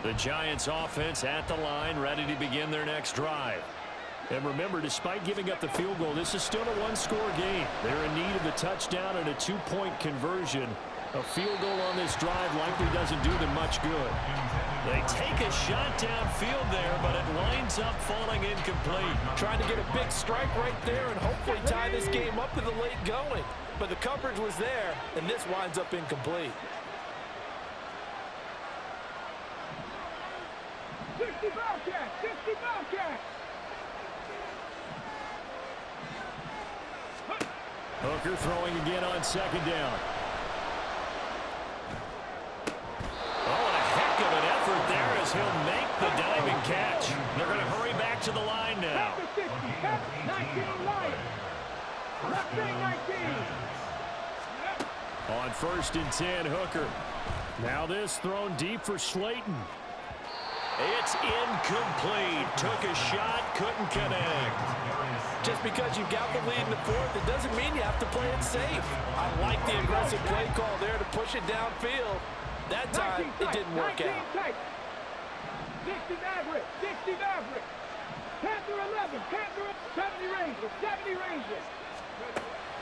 Speaker 5: The Giants offense at the line, ready to begin their next drive.
Speaker 1: And remember, despite giving up the field goal, this is still a one-score game. They're in need of the touchdown and a 2-point conversion. A field goal on this drive likely doesn't do them much good.
Speaker 5: They take a shot downfield there, but it winds up falling incomplete.
Speaker 3: Trying to get a big strike right there and hopefully tie this game up in the late going. But the coverage was there, and this winds up incomplete.
Speaker 4: 60 Bobcat! 60 Bobcat!
Speaker 1: Hooker throwing again on 2nd down.
Speaker 5: Oh, and a heck of an effort there as he'll make the diving catch. They're going to hurry back to the line now.
Speaker 4: 60, 19 right. Left wing 19.
Speaker 1: On 1st and 10, Hooker. Now this thrown deep for Slayton.
Speaker 5: It's incomplete. Took a shot, couldn't connect.
Speaker 3: Just because you've got the lead in the 4th, it doesn't mean you have to play it safe. I like the aggressive play call there to push it downfield. That time, it didn't work out.
Speaker 4: 60 Maverick! 60 Maverick! Panther 11. Panther 70 Rangers. 70 Rangers.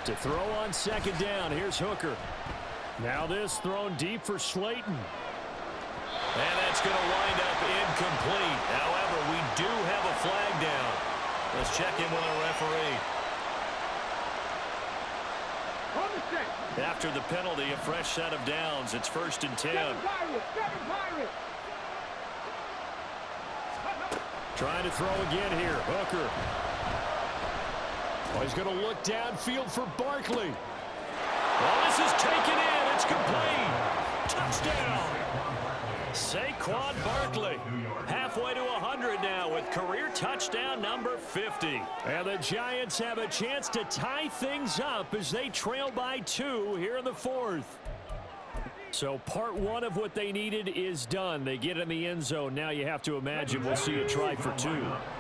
Speaker 1: To throw on second down, here's Hooker. Now this thrown deep for Slayton.
Speaker 5: And that's going to wind up incomplete. However, we do have a flag down. Let's check in with our referee.
Speaker 4: On the set.
Speaker 5: After the penalty, a fresh set of downs. It's 1st and 10.
Speaker 4: 7 Pirates. 7 Pirates.
Speaker 1: Trying to throw again here. Hooker. Oh, he's going to look downfield for Barkley.
Speaker 5: Well, this is taken in. It's complete. Touchdown. Saquon Barkley. Halfway to 100 now with career touchdown number 50.
Speaker 1: And the Giants have a chance to tie things up as they trail by 2 here in the 4th. So part 1 of what they needed is done. They get in the end zone. Now you have to imagine we'll see a try for 2.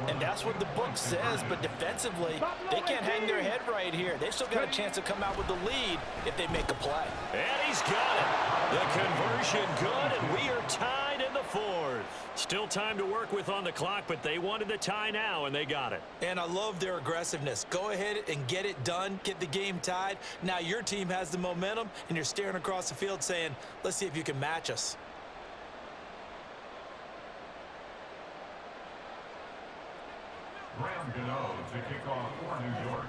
Speaker 3: And that's what the book says, but defensively, they can't hang their head right here. They've still got a chance to come out with the lead if they make a play.
Speaker 5: And he's got it. The conversion good, and we are tied in the 4th. Still time to work with on the clock, but they wanted the tie now, and they got it.
Speaker 3: And I love their aggressiveness. Go ahead and get it done. Get the game tied. Now your team has the momentum, and you're staring across the field saying, let's see if you can match us.
Speaker 6: Graham Gano to kick off for New York.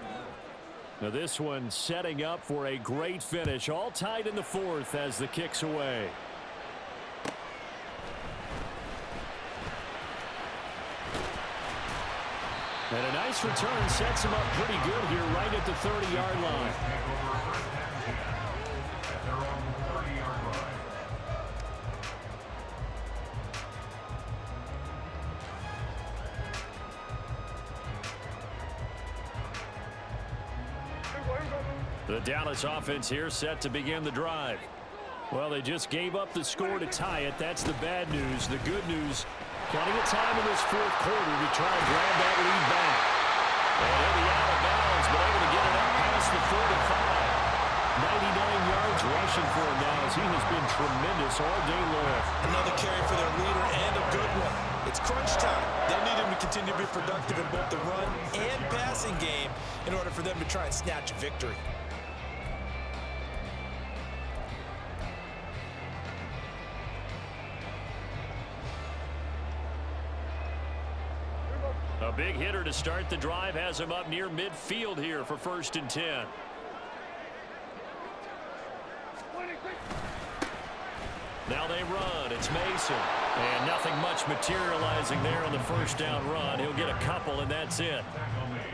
Speaker 1: Now this one setting up for a great finish. All tied in the 4th as the kick's away. And a nice return sets him up pretty good here right at the 30-yard line.
Speaker 6: At their own 30-yard line.
Speaker 1: The Dallas offense here set to begin the drive. Well, they just gave up the score to tie it. That's the bad news. The good news, plenty of time in this 4th quarter to try and grab that lead back. And he'll be out of bounds, but able to get it up past the 45. 99 yards rushing for him now as he has been tremendous all day long.
Speaker 3: Another carry for their leader and a good one. It's crunch time. They'll need him to continue to be productive in both the run and passing game in order for them to try and snatch a victory.
Speaker 1: A big hitter to start the drive has him up near midfield here for 1st and 10. Now they run. It's Mason. And nothing much materializing there on the 1st down run. He'll get a couple, and that's it.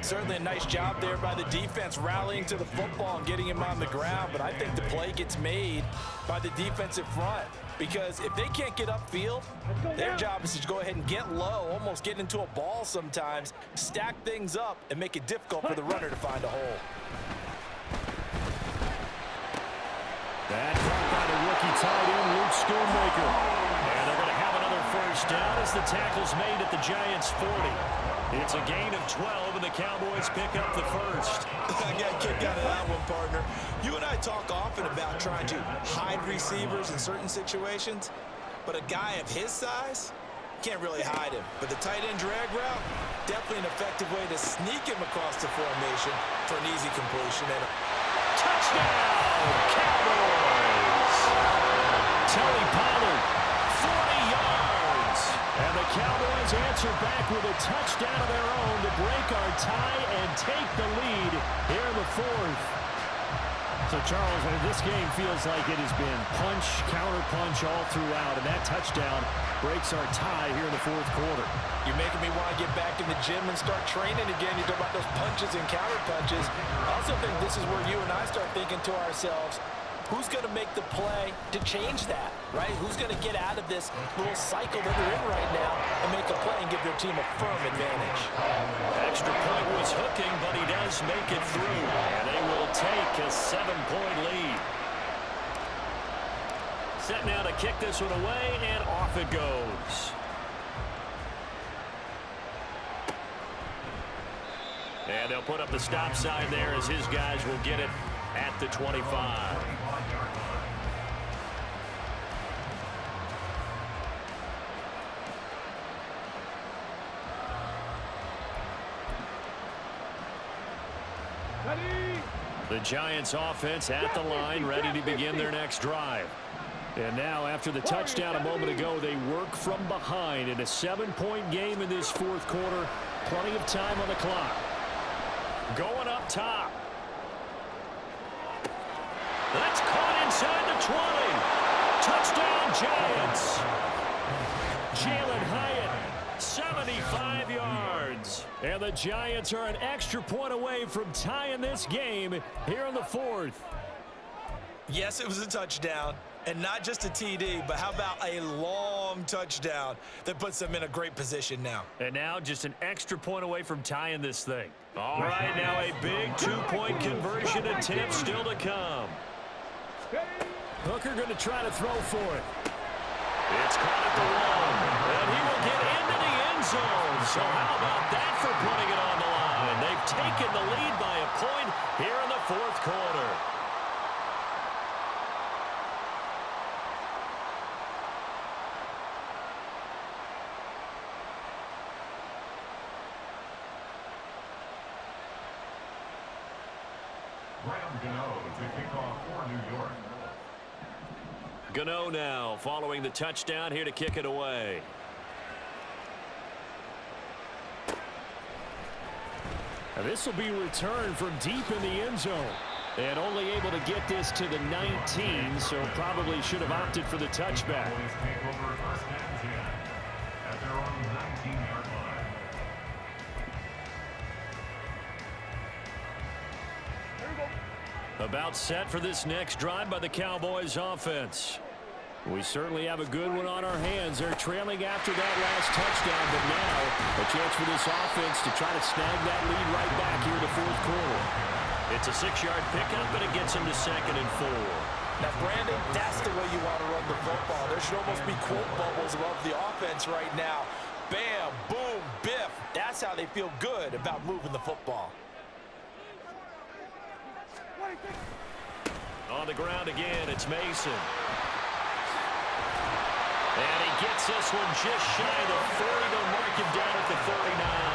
Speaker 3: Certainly a nice job there by the defense rallying to the football and getting him on the ground, but I think the play gets made by the defensive front because if they can't get upfield, their job is to go ahead and get low, almost get into a ball sometimes, stack things up, and make it difficult for the runner to find a hole.
Speaker 1: That caught by the rookie tight end, Luke Schoonmaker. And they're going to have another 1st down as the tackle's made at the Giants' 40. It's a gain of 12, and the Cowboys pick up the 1st.
Speaker 3: I got a kick out of that one, partner. You and I talk often about trying to hide receivers in certain situations, but a guy of his size can't really hide him. But the tight end drag route, definitely an effective way to sneak him across the formation for an easy completion. And
Speaker 1: Touchdown, Cowboys! Tony Pollard, 40 yards. And the Cowboys answer back with a touchdown of their own to break our tie and take the lead here in the 4th. So, Charles, this game feels like it has been punch, counter-punch all throughout, and that touchdown breaks our tie here in the 4th quarter.
Speaker 3: you're making me want to get back in the gym and start training again. You talk about those punches and counter-punches. I also think this is where you and I start thinking to ourselves, who's going to make the play to change that, right? Who's going to get out of this little cycle that they're in right now and make a play and give their team a firm advantage?
Speaker 5: Extra point was hooking, but he does make it through. And they will take a 7-point lead. Set now to kick this one away, and off it goes. And they'll put up the stop sign there as his guys will get it at the 25. The Giants offense at the line, ready to begin their next drive.
Speaker 1: And now, after the touchdown a moment ago, they work from behind in a 7-point game in this fourth quarter. Plenty of time on the clock.
Speaker 5: Going up top. That's caught inside the 20. Touchdown, Giants. Jalen Hyatt, 75 yards.
Speaker 1: And the Giants are an extra point away from tying this game here in the fourth.
Speaker 3: Yes, it was a touchdown, and not just a TD, but how about a long touchdown that puts them in a great position now.
Speaker 1: And now just an extra point away from tying this thing.
Speaker 5: All right, now a big 2-point conversion attempt still to come.
Speaker 1: Hooker going to try to throw for it.
Speaker 5: It's caught at the 1, and he will get into the end zone. So how about that for putting it on the line? They've taken the lead by a point here in the fourth quarter. Gano now following the touchdown here to kick it away.
Speaker 1: Now this will be returned from deep in the end zone. And only able to get this to the 19, so probably should have opted for the touchback. About set for this next drive by the Cowboys offense. We certainly have a good one on our hands. They're trailing after that last touchdown, but now a chance for this offense to try to snag that lead right back here in the fourth quarter.
Speaker 5: It's a 6-yard pickup, and it gets him to 2nd and 4.
Speaker 3: Now, Brandon, that's the way you want to run the football. There should almost be quote bubbles above the offense right now. Bam, boom, biff. That's how they feel good about moving the football.
Speaker 5: On the ground again, it's Mason. And he gets this one just shy of the 40. They'll mark him down at the 39.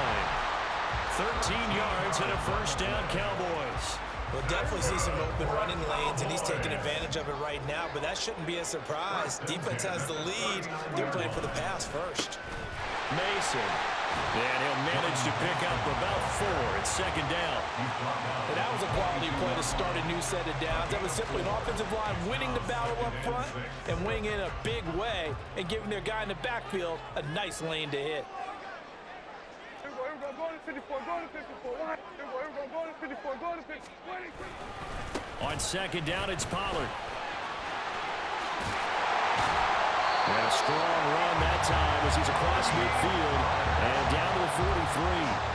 Speaker 5: 13 yards and a first down, Cowboys.
Speaker 3: We'll definitely see some open running lanes, and he's taking advantage of it right now, but that shouldn't be a surprise. Defense has the lead. They're playing for the pass first.
Speaker 5: Mason. And he'll manage to pick up about 4. It's 2nd down.
Speaker 3: And that was a quality play to start a new set of downs. That was simply an offensive line winning the battle up front and winning in a big way and giving their guy in the backfield a nice lane to hit.
Speaker 1: On 2nd down, it's Pollard. And a strong run that time as he's across midfield and down to the 43.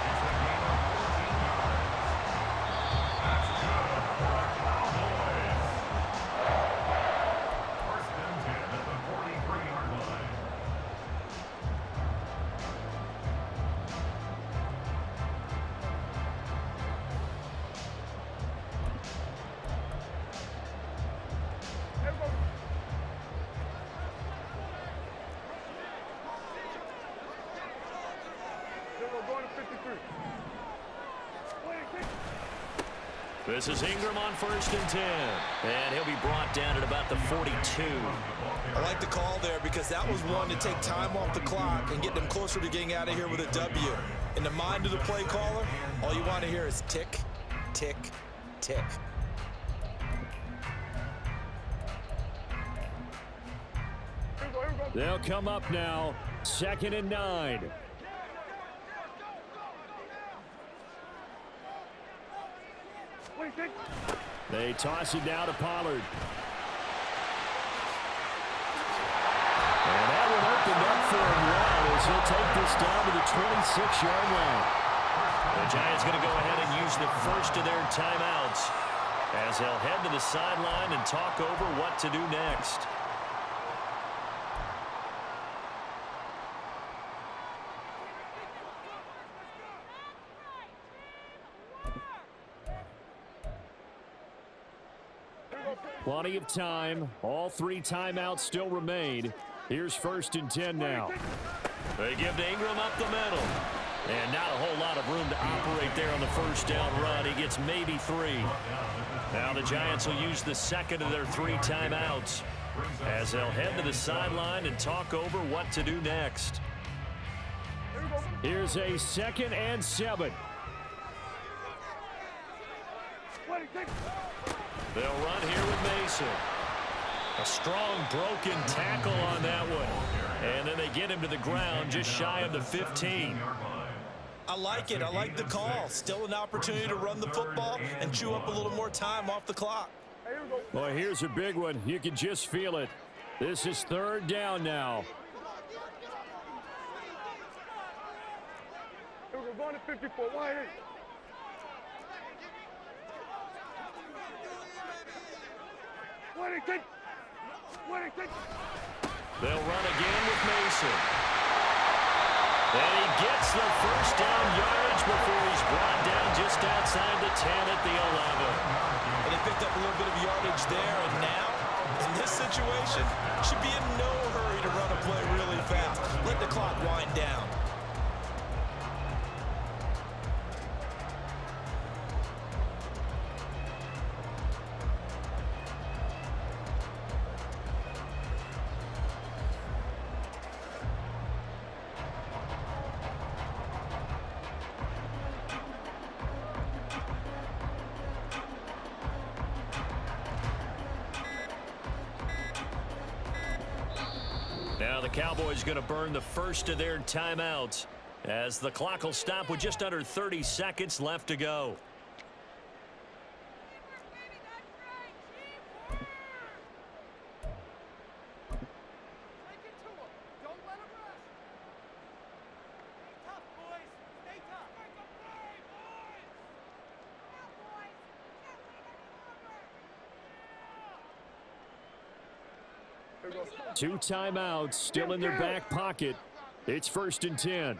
Speaker 5: This is Ingram on 1st and 10. And he'll be brought down at about the 42.
Speaker 3: I like the call there because that was one to take time off the clock and get them closer to getting out of here with a W. In the mind of the play caller, all you want to hear is tick, tick, tick.
Speaker 1: They'll come up now, 2nd and 9. They toss it down to Pollard. And that one opened up for him well as he'll take this down to the 26-yard line.
Speaker 5: The Giants going to go ahead and use the first of their timeouts as they'll head to the sideline and talk over what to do next.
Speaker 1: Plenty of time. All 3 timeouts still remain. Here's 1st and 10 now.
Speaker 5: They give to Ingram up the middle. And not a whole lot of room to operate there on the first down run. He gets maybe 3. Now the Giants will use the second of their 3 timeouts as they'll head to the sideline and talk over what to do next.
Speaker 1: Here's a 2nd and 7.
Speaker 5: They'll run here with Mason. A strong broken tackle on that one. And then they get him to the ground just shy of the 15.
Speaker 3: I like it. I like the call. Still an opportunity to run the football and chew up a little more time off the clock.
Speaker 1: Well, here's a big one. You can just feel it. This is 3rd down now.
Speaker 4: We're going to 54. Why?
Speaker 5: They'll run again with Mason. And he gets the first down yardage before he's brought down just outside the 10 at the 11.
Speaker 3: And they picked up a little bit of yardage there, and now, in this situation, should be in no hurry to run a play really fast. Let the clock wind down.
Speaker 5: Now the Cowboys going to burn the first of their timeouts as the clock will stop with just under 30 seconds left to go.
Speaker 1: Two timeouts still in their back pocket. It's 1st and 10.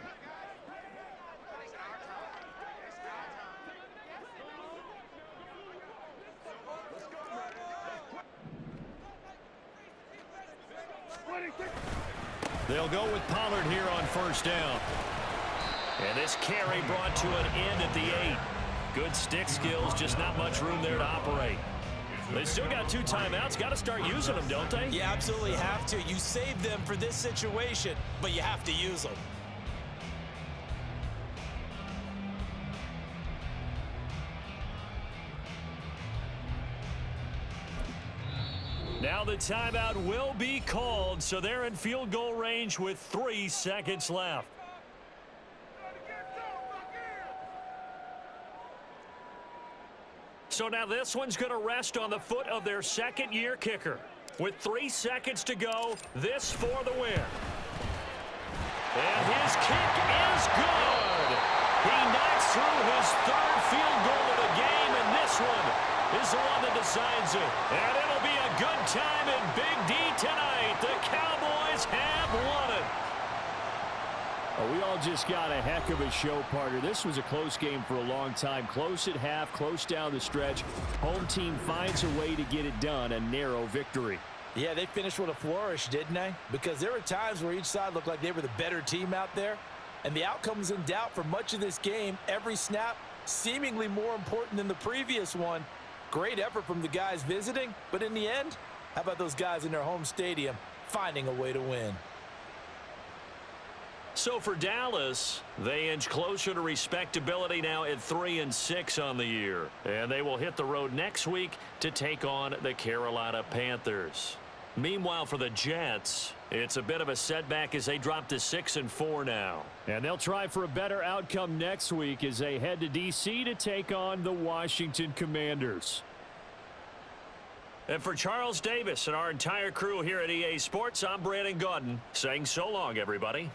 Speaker 1: They'll go with Pollard here on 1st down.
Speaker 5: And this carry brought to an end at the 8. Good stick skills, just not much room there to operate. They still got 2 timeouts. Got to start using them, don't they?
Speaker 3: You absolutely have to. You save them for this situation, but you have to use them.
Speaker 5: Now the timeout will be called, so they're in field goal range with 3 seconds left. So now this one's going to rest on the foot of their 2nd-year kicker. With 3 seconds to go, this for the win. And his kick is good. He knocks through his 3rd field goal of the game, and this one is the one that decides it. And it'll be a good time in Big D tonight. The Cowboys have won it.
Speaker 1: Oh, we all just got a heck of a show, partner. This was a close game for a long time. Close at half, close down the stretch. Home team finds a way to get it done. A narrow victory.
Speaker 3: Yeah, they finished with a flourish, didn't they? Because there were times where each side looked like they were the better team out there. And the outcome was in doubt for much of this game. Every snap seemingly more important than the previous one. Great effort from the guys visiting. But in the end, how about those guys in their home stadium finding a way to win?
Speaker 5: So for Dallas, they inch closer to respectability now at 3-6 on the year. And they will hit the road next week to take on the Carolina Panthers. Meanwhile, for the Jets, it's a bit of a setback as they drop to 6-4 now.
Speaker 1: And they'll try for a better outcome next week as they head to D.C. to take on the Washington Commanders.
Speaker 5: And for Charles Davis and our entire crew here at EA Sports, I'm Brandon Gaudin saying so long, everybody.